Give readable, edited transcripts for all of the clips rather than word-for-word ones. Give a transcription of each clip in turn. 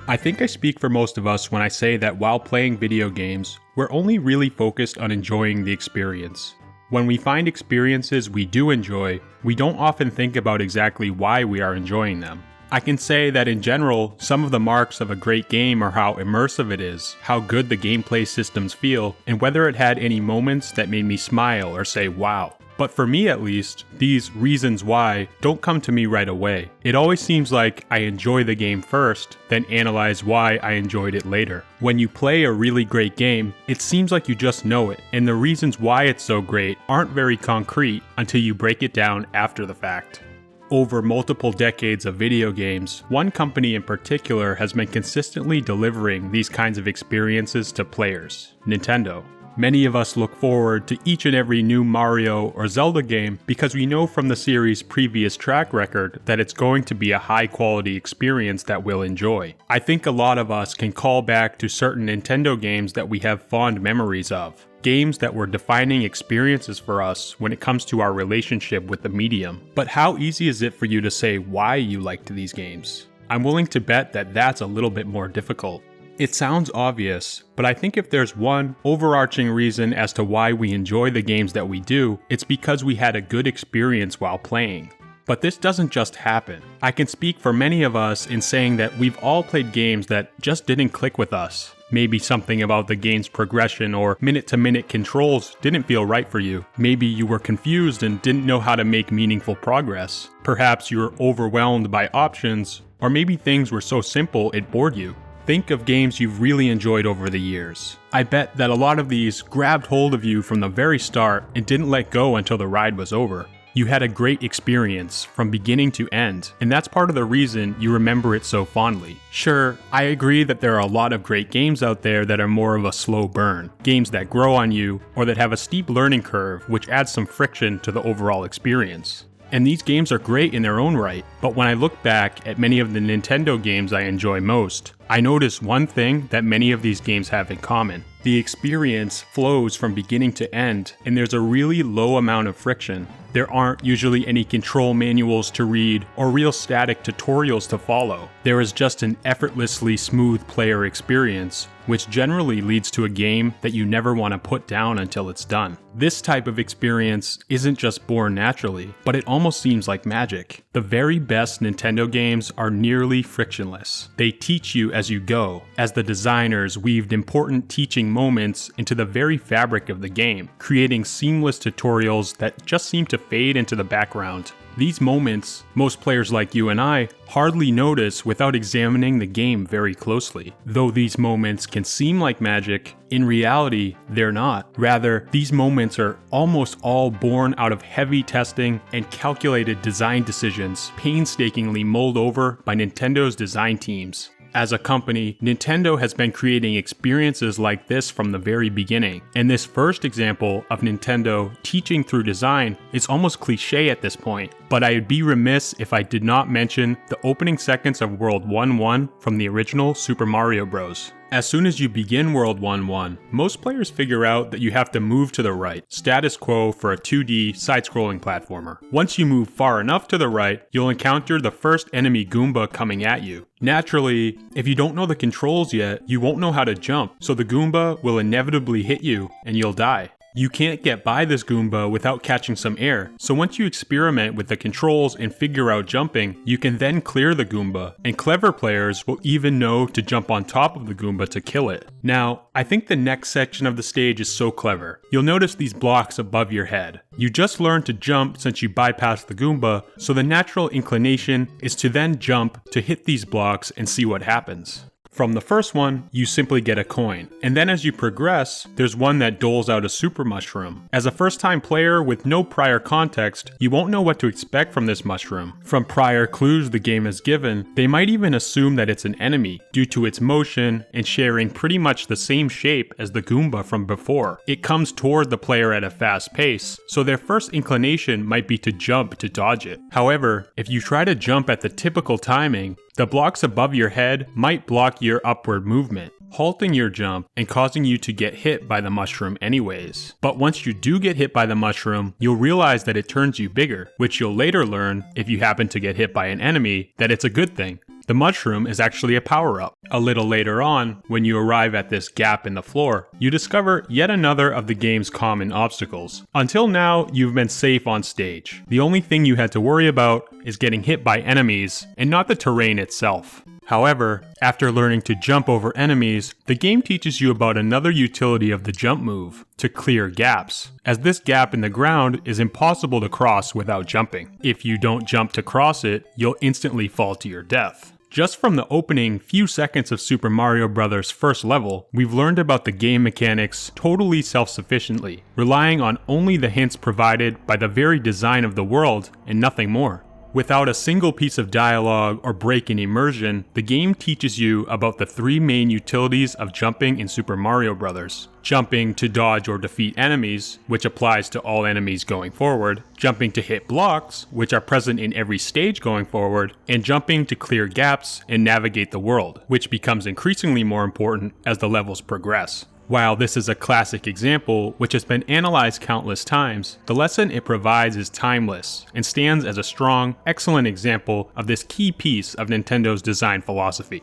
I think I speak for most of us when I say that while playing video games, we're only really focused on enjoying the experience. When we find experiences we do enjoy, we don't often think about exactly why we are enjoying them. I can say that in general, some of the marks of a great game are how immersive it is, how good the gameplay systems feel, and whether it had any moments that made me smile or say wow. But for me at least, these reasons why don't come to me right away. It always seems like I enjoy the game first, then analyze why I enjoyed it later. When you play a really great game, it seems like you just know it, and the reasons why it's so great aren't very concrete until you break it down after the fact. Over multiple decades of video games, one company in particular has been consistently delivering these kinds of experiences to players: Nintendo. Many of us look forward to each and every new Mario or Zelda game because we know from the series' previous track record that it's going to be a high-quality experience that we'll enjoy. I think a lot of us can call back to certain Nintendo games that we have fond memories of. Games that were defining experiences for us when it comes to our relationship with the medium. But how easy is it for you to say why you liked these games? I'm willing to bet that that's a little bit more difficult. It sounds obvious, but I think if there's one overarching reason as to why we enjoy the games that we do, it's because we had a good experience while playing. But this doesn't just happen. I can speak for many of us in saying that we've all played games that just didn't click with us. Maybe something about the game's progression or minute-to-minute controls didn't feel right for you. Maybe you were confused and didn't know how to make meaningful progress. Perhaps you were overwhelmed by options, or maybe things were so simple it bored you. Think of games you've really enjoyed over the years. I bet that a lot of these grabbed hold of you from the very start and didn't let go until the ride was over. You had a great experience from beginning to end, and that's part of the reason you remember it so fondly. Sure, I agree that there are a lot of great games out there that are more of a slow burn, games that grow on you, or that have a steep learning curve which adds some friction to the overall experience. And these games are great in their own right, but when I look back at many of the Nintendo games I enjoy most, I notice one thing that many of these games have in common. The experience flows from beginning to end, and there's a really low amount of friction. There aren't usually any control manuals to read or real static tutorials to follow. There is just an effortlessly smooth player experience, which generally leads to a game that you never want to put down until it's done. This type of experience isn't just born naturally, but it almost seems like magic. The very best Nintendo games are nearly frictionless. They teach you as you go, as the designers weaved important teaching moments into the very fabric of the game, creating seamless tutorials that just seem to fade into the background. These moments, most players like you and I hardly notice without examining the game very closely. Though these moments can seem like magic, in reality, they're not. Rather, these moments are almost all born out of heavy testing and calculated design decisions, painstakingly mulled over by Nintendo's design teams. As a company, Nintendo has been creating experiences like this from the very beginning, and this first example of Nintendo teaching through design is almost cliche at this point, but I'd be remiss if I did not mention the opening seconds of World 1-1 from the original Super Mario Bros. As soon as you begin World 1-1, most players figure out that you have to move to the right, status quo for a 2D side-scrolling platformer. Once you move far enough to the right, you'll encounter the first enemy Goomba coming at you. Naturally, if you don't know the controls yet, you won't know how to jump, so the Goomba will inevitably hit you and you'll die. You can't get by this Goomba without catching some air, so once you experiment with the controls and figure out jumping, you can then clear the Goomba, and clever players will even know to jump on top of the Goomba to kill it. Now, I think the next section of the stage is so clever. You'll notice these blocks above your head. You just learned to jump since you bypassed the Goomba, so the natural inclination is to then jump to hit these blocks and see what happens. From the first one, you simply get a coin, and then as you progress, there's one that doles out a super mushroom. As a first-time player with no prior context, you won't know what to expect from this mushroom. From prior clues the game has given, they might even assume that it's an enemy, due to its motion and sharing pretty much the same shape as the Goomba from before. It comes toward the player at a fast pace, so their first inclination might be to jump to dodge it. However, if you try to jump at the typical timing, the blocks above your head might block your upward movement, halting your jump and causing you to get hit by the mushroom anyways. But once you do get hit by the mushroom, you'll realize that it turns you bigger, which you'll later learn, if you happen to get hit by an enemy, that it's a good thing. The mushroom is actually a power-up. A little later on, when you arrive at this gap in the floor, you discover yet another of the game's common obstacles. Until now, you've been safe on stage. The only thing you had to worry about is getting hit by enemies, and not the terrain itself. However, after learning to jump over enemies, the game teaches you about another utility of the jump move, to clear gaps, as this gap in the ground is impossible to cross without jumping. If you don't jump to cross it, you'll instantly fall to your death. Just from the opening few seconds of Super Mario Bros. First level, we've learned about the game mechanics totally self-sufficiently, relying on only the hints provided by the very design of the world and nothing more. Without a single piece of dialogue or break in immersion, the game teaches you about the three main utilities of jumping in Super Mario Bros. Jumping to dodge or defeat enemies, which applies to all enemies going forward, jumping to hit blocks, which are present in every stage going forward, and jumping to clear gaps and navigate the world, which becomes increasingly more important as the levels progress. While this is a classic example which has been analyzed countless times, the lesson it provides is timeless and stands as a strong, excellent example of this key piece of Nintendo's design philosophy.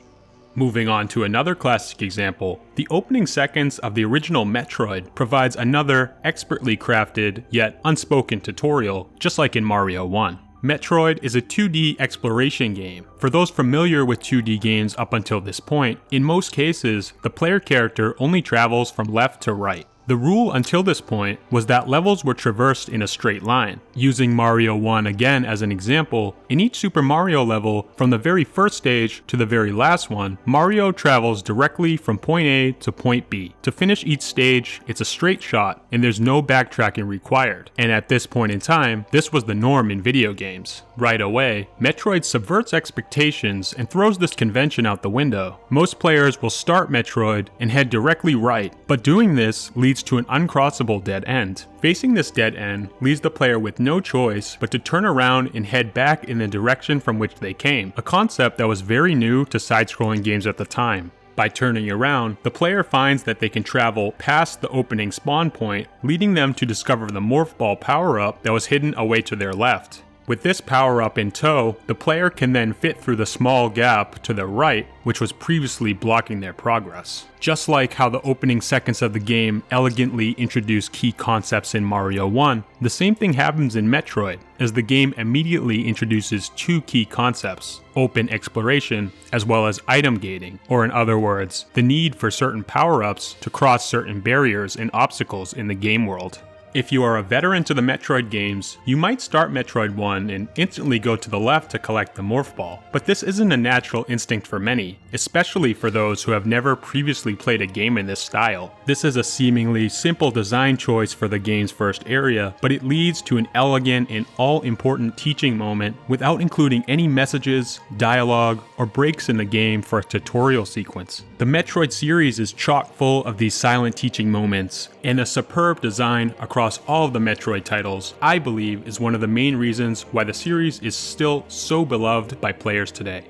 Moving on to another classic example, the opening seconds of the original Metroid provides another expertly crafted yet unspoken tutorial, just like in Mario 1. Metroid is a 2D exploration game. For those familiar with 2D games up until this point, in most cases, the player character only travels from left to right. The rule until this point was that levels were traversed in a straight line. Using Mario 1 again as an example, in each Super Mario level, from the very first stage to the very last one, Mario travels directly from point A to point B. To finish each stage, it's a straight shot, and there's no backtracking required. And at this point in time, this was the norm in video games. Right away, Metroid subverts expectations and throws this convention out the window. Most players will start Metroid and head directly right, but doing this leads to an uncrossable dead end. Facing this dead end leaves the player with no choice but to turn around and head back in the direction from which they came, a concept that was very new to side-scrolling games at the time. By turning around, the player finds that they can travel past the opening spawn point, leading them to discover the Morph Ball power-up that was hidden away to their left. With this power-up in tow, the player can then fit through the small gap to the right, which was previously blocking their progress. Just like how the opening seconds of the game elegantly introduce key concepts in Mario 1, the same thing happens in Metroid, as the game immediately introduces two key concepts: open exploration, as well as item gating, or in other words, the need for certain power-ups to cross certain barriers and obstacles in the game world. If you are a veteran to the Metroid games, you might start Metroid 1 and instantly go to the left to collect the Morph Ball, but this isn't a natural instinct for many, especially for those who have never previously played a game in this style. This is a seemingly simple design choice for the game's first area, but it leads to an elegant and all-important teaching moment without including any messages, dialogue, or breaks in the game for a tutorial sequence. The Metroid series is chock full of these silent teaching moments, and a superb design across all of the Metroid titles, I believe, is one of the main reasons why the series is still so beloved by players today.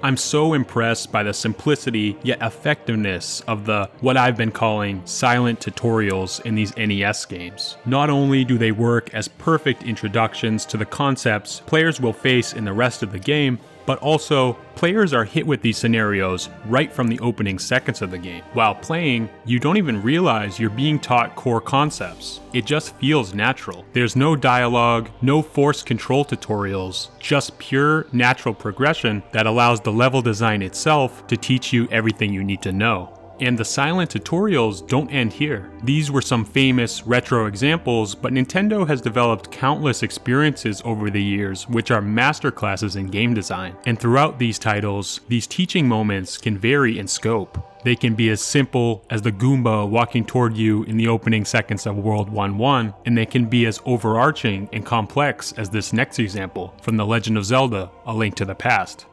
I'm so impressed by the simplicity yet effectiveness of what I've been calling silent tutorials in these NES games. Not only do they work as perfect introductions to the concepts players will face in the rest of the game, but also, players are hit with these scenarios right from the opening seconds of the game. While playing, you don't even realize you're being taught core concepts. It just feels natural. There's no dialogue, no forced control tutorials, just pure natural progression that allows the level design itself to teach you everything you need to know. And the silent tutorials don't end here. These were some famous retro examples, but Nintendo has developed countless experiences over the years which are masterclasses in game design. And throughout these titles, these teaching moments can vary in scope. They can be as simple as the Goomba walking toward you in the opening seconds of World 1-1, and they can be as overarching and complex as this next example from The Legend of Zelda: A Link to the Past.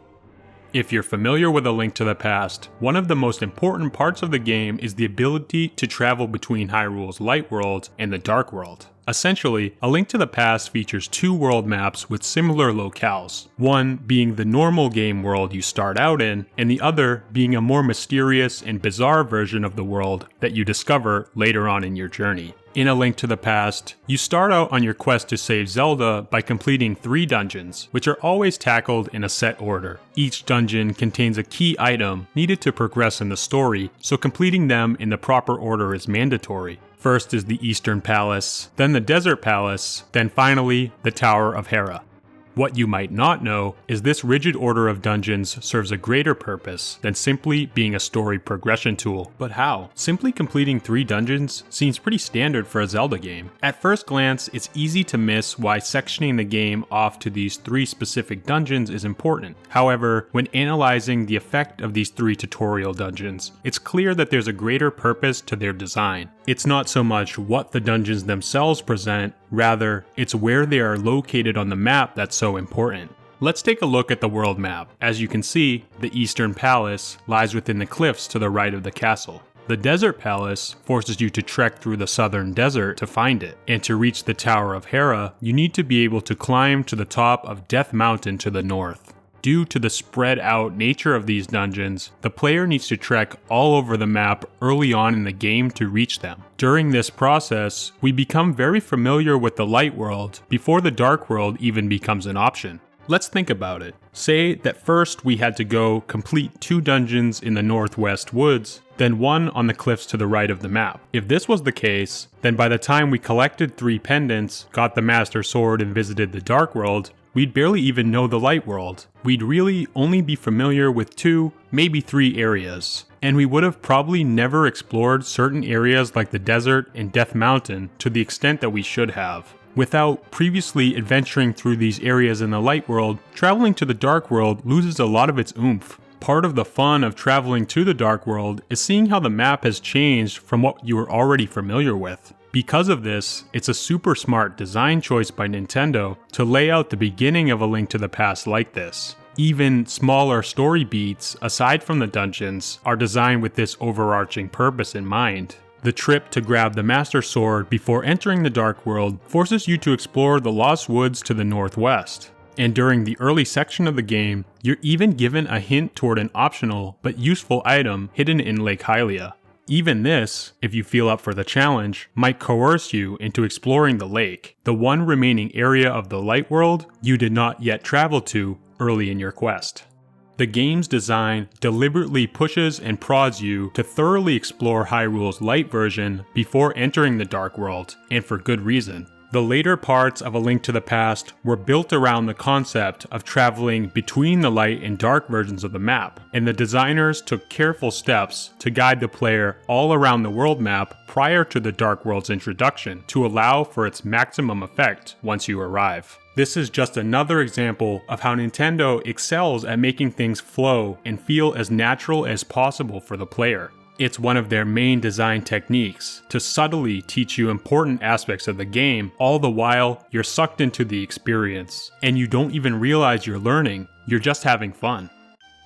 If you're familiar with A Link to the Past, one of the most important parts of the game is the ability to travel between Hyrule's Light World and the Dark World. Essentially, A Link to the Past features two world maps with similar locales, one being the normal game world you start out in, and the other being a more mysterious and bizarre version of the world that you discover later on in your journey. In A Link to the Past, you start out on your quest to save Zelda by completing 3 dungeons, which are always tackled in a set order. Each dungeon contains a key item needed to progress in the story, so completing them in the proper order is mandatory. First is the Eastern Palace, then the Desert Palace, then finally the Tower of Hera. What you might not know is this rigid order of dungeons serves a greater purpose than simply being a story progression tool. But how? Simply completing 3 dungeons seems pretty standard for a Zelda game. At first glance, it's easy to miss why sectioning the game off to these 3 specific dungeons is important. However, when analyzing the effect of these 3 tutorial dungeons, it's clear that there's a greater purpose to their design. It's not so much what the dungeons themselves present, rather, it's where they are located on the map that's so important. Let's take a look at the world map. As you can see, the Eastern Palace lies within the cliffs to the right of the castle. The Desert Palace forces you to trek through the southern desert to find it, and to reach the Tower of Hera, you need to be able to climb to the top of Death Mountain to the north. Due to the spread out nature of these dungeons, the player needs to trek all over the map early on in the game to reach them. During this process, we become very familiar with the light world before the dark world even becomes an option. Let's think about it. Say that first we had to go complete 2 dungeons in the northwest woods, then 1 on the cliffs to the right of the map. If this was the case, then by the time we collected 3 pendants, got the Master Sword and visited the dark world, we'd barely even know the light world. We'd really only be familiar with 2, maybe 3 areas. And we would have probably never explored certain areas like the desert and Death Mountain to the extent that we should have. Without previously adventuring through these areas in the light world, traveling to the dark world loses a lot of its oomph. Part of the fun of traveling to the dark world is seeing how the map has changed from what you were already familiar with. Because of this, it's a super smart design choice by Nintendo to lay out the beginning of A Link to the Past like this. Even smaller story beats, aside from the dungeons, are designed with this overarching purpose in mind. The trip to grab the Master Sword before entering the Dark World forces you to explore the Lost Woods to the northwest. And during the early section of the game, you're even given a hint toward an optional but useful item hidden in Lake Hylia. Even this, if you feel up for the challenge, might coerce you into exploring the lake, the one remaining area of the light world you did not yet travel to early in your quest. The game's design deliberately pushes and prods you to thoroughly explore Hyrule's light version before entering the dark world, and for good reason. The later parts of A Link to the Past were built around the concept of traveling between the light and dark versions of the map, and the designers took careful steps to guide the player all around the world map prior to the dark world's introduction to allow for its maximum effect once you arrive. This is just another example of how Nintendo excels at making things flow and feel as natural as possible for the player. It's one of their main design techniques to subtly teach you important aspects of the game, all the while you're sucked into the experience, and you don't even realize you're learning, you're just having fun.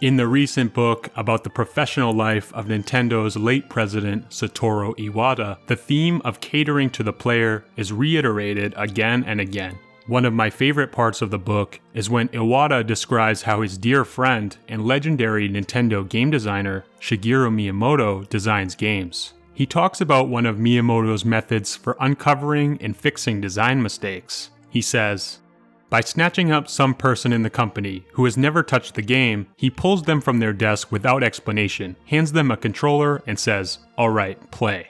In the recent book about the professional life of Nintendo's late president Satoru Iwata, the theme of catering to the player is reiterated again and again. One of my favorite parts of the book is when Iwata describes how his dear friend and legendary Nintendo game designer Shigeru Miyamoto designs games. He talks about one of Miyamoto's methods for uncovering and fixing design mistakes. He says, "By snatching up some person in the company who has never touched the game, he pulls them from their desk without explanation, hands them a controller, and says, 'Alright, play.'"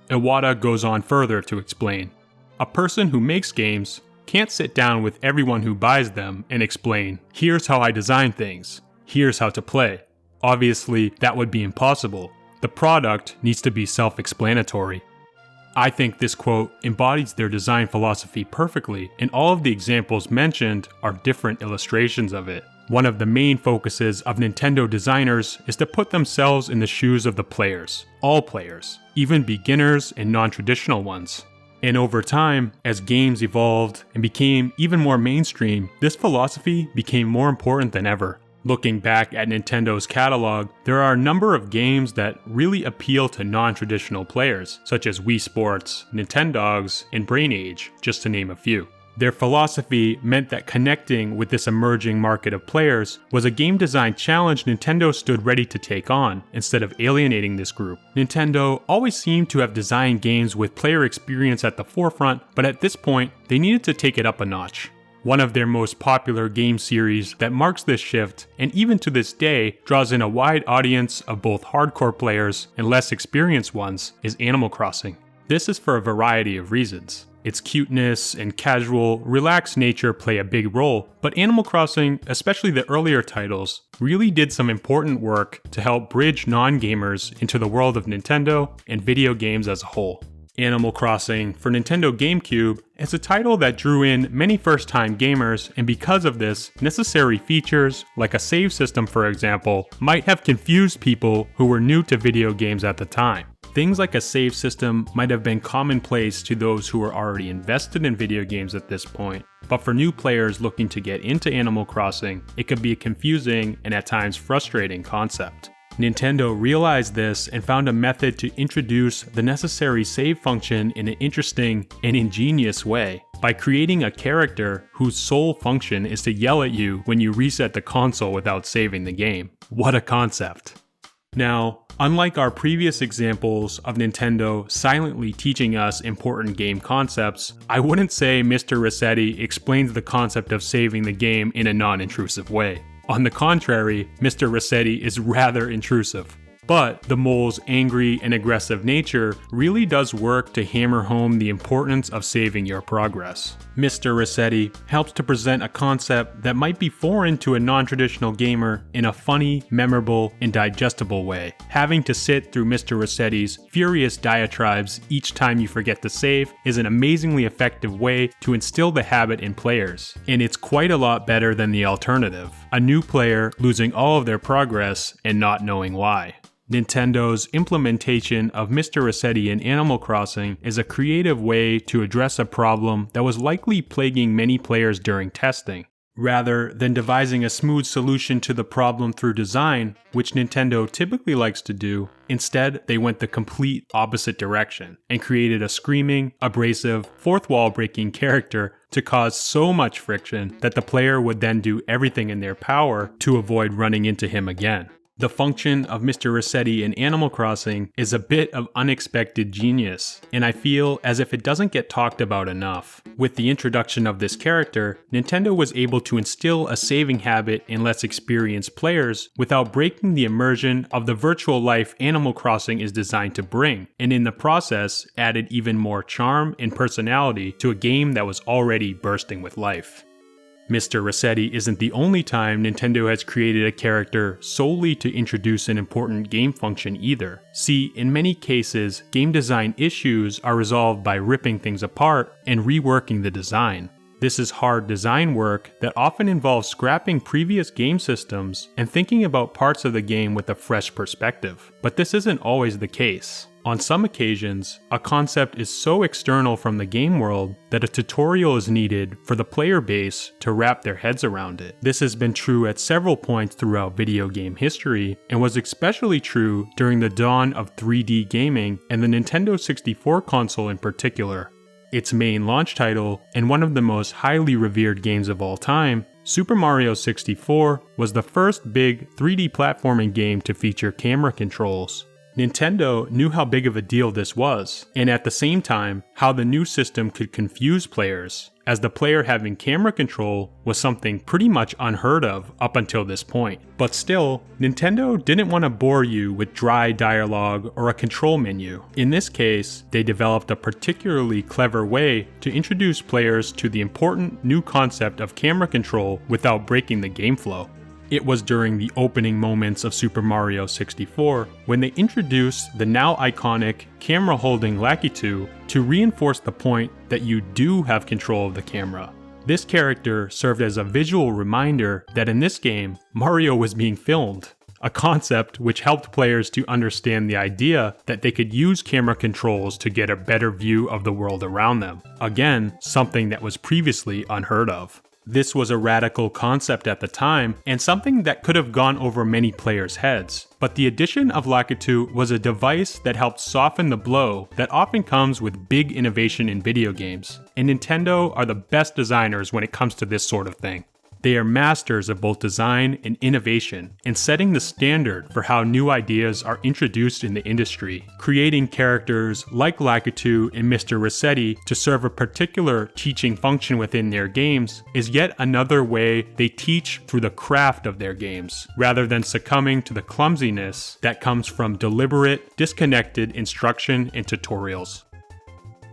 Iwata goes on further to explain, "A person who makes games can't sit down with everyone who buys them and explain, 'Here's how I design things. Here's how to play.' Obviously, that would be impossible. The product needs to be self-explanatory." I think this quote embodies their design philosophy perfectly, and all of the examples mentioned are different illustrations of it. One of the main focuses of Nintendo designers is to put themselves in the shoes of the players, all players, even beginners and non-traditional ones. And over time, as games evolved and became even more mainstream, this philosophy became more important than ever. Looking back at Nintendo's catalog, there are a number of games that really appeal to non-traditional players, such as Wii Sports, Nintendogs, and Brain Age, just to name a few. Their philosophy meant that connecting with this emerging market of players was a game design challenge Nintendo stood ready to take on, instead of alienating this group. Nintendo always seemed to have designed games with player experience at the forefront, but at this point, they needed to take it up a notch. One of their most popular game series that marks this shift, and even to this day draws in a wide audience of both hardcore players and less experienced ones, is Animal Crossing. This is for a variety of reasons. Its cuteness and casual, relaxed nature play a big role, but Animal Crossing, especially the earlier titles, really did some important work to help bridge non-gamers into the world of Nintendo and video games as a whole. Animal Crossing for Nintendo GameCube is a title that drew in many first-time gamers, and because of this, necessary features, like a save system for example, might have confused people who were new to video games at the time. Things like a save system might have been commonplace to those who were already invested in video games at this point, but for new players looking to get into Animal Crossing, it could be a confusing and at times frustrating concept. Nintendo realized this and found a method to introduce the necessary save function in an interesting and ingenious way, by creating a character whose sole function is to yell at you when you reset the console without saving the game. What a concept! Now, unlike our previous examples of Nintendo silently teaching us important game concepts, I wouldn't say Mr. Rossetti explains the concept of saving the game in a non-intrusive way. On the contrary, Mr. Rossetti is rather intrusive. But the mole's angry and aggressive nature really does work to hammer home the importance of saving your progress. Mr. Rossetti helps to present a concept that might be foreign to a non-traditional gamer in a funny, memorable, and digestible way. Having to sit through Mr. Rossetti's furious diatribes each time you forget to save is an amazingly effective way to instill the habit in players, and it's quite a lot better than the alternative, a new player losing all of their progress and not knowing why. Nintendo's implementation of Mr. Rossetti in Animal Crossing is a creative way to address a problem that was likely plaguing many players during testing. Rather than devising a smooth solution to the problem through design, which Nintendo typically likes to do, instead they went the complete opposite direction and created a screaming, abrasive, fourth wall breaking character to cause so much friction that the player would then do everything in their power to avoid running into him again. The function of Mr. Rossetti in Animal Crossing is a bit of unexpected genius, and I feel as if it doesn't get talked about enough. With the introduction of this character, Nintendo was able to instill a saving habit in less experienced players without breaking the immersion of the virtual life Animal Crossing is designed to bring, and in the process added even more charm and personality to a game that was already bursting with life. Mr. Rossetti isn't the only time Nintendo has created a character solely to introduce an important game function either. See, in many cases, game design issues are resolved by ripping things apart and reworking the design. This is hard design work that often involves scrapping previous game systems and thinking about parts of the game with a fresh perspective. But this isn't always the case. On some occasions, a concept is so external from the game world that a tutorial is needed for the player base to wrap their heads around it. This has been true at several points throughout video game history, and was especially true during the dawn of 3D gaming and the Nintendo 64 console in particular. Its main launch title, and one of the most highly revered games of all time, Super Mario 64 was the first big 3D platforming game to feature camera controls. Nintendo knew how big of a deal this was, and at the same time, how the new system could confuse players, as the player having camera control was something pretty much unheard of up until this point. But still, Nintendo didn't want to bore you with dry dialogue or a control menu. In this case, they developed a particularly clever way to introduce players to the important new concept of camera control without breaking the game flow. It was during the opening moments of Super Mario 64 when they introduced the now iconic camera-holding Lakitu to reinforce the point that you do have control of the camera. This character served as a visual reminder that in this game, Mario was being filmed, a concept which helped players to understand the idea that they could use camera controls to get a better view of the world around them. Again, something that was previously unheard of. This was a radical concept at the time, and something that could have gone over many players' heads. But the addition of Lakitu was a device that helped soften the blow that often comes with big innovation in video games. And Nintendo are the best designers when it comes to this sort of thing. They are masters of both design and innovation, and setting the standard for how new ideas are introduced in the industry. Creating characters like Lakitu and Mr. Rossetti to serve a particular teaching function within their games is yet another way they teach through the craft of their games, rather than succumbing to the clumsiness that comes from deliberate, disconnected instruction and tutorials.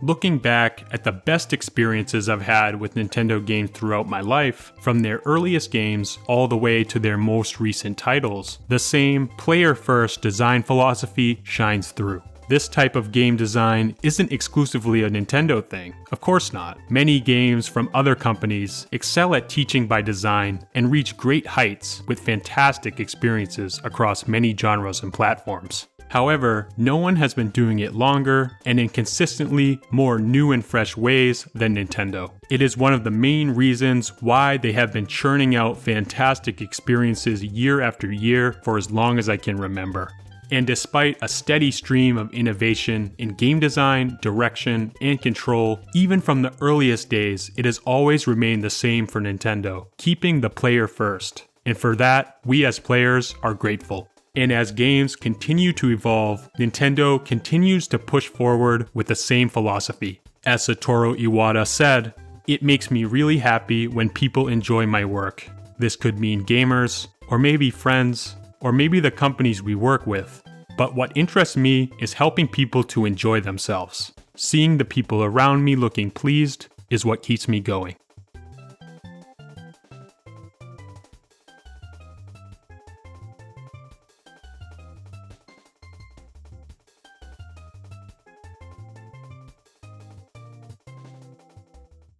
Looking back at the best experiences I've had with Nintendo games throughout my life, from their earliest games all the way to their most recent titles, the same player-first design philosophy shines through. This type of game design isn't exclusively a Nintendo thing. Of course not. Many games from other companies excel at teaching by design and reach great heights with fantastic experiences across many genres and platforms. However, no one has been doing it longer and in consistently more new and fresh ways than Nintendo. It is one of the main reasons why they have been churning out fantastic experiences year after year for as long as I can remember. And despite a steady stream of innovation in game design, direction, and control, even from the earliest days, it has always remained the same for Nintendo, keeping the player first. And for that, we as players are grateful. And as games continue to evolve, Nintendo continues to push forward with the same philosophy. As Satoru Iwata said, "It makes me really happy when people enjoy my work. This could mean gamers, or maybe friends, or maybe the companies we work with. But what interests me is helping people to enjoy themselves. Seeing the people around me looking pleased is what keeps me going."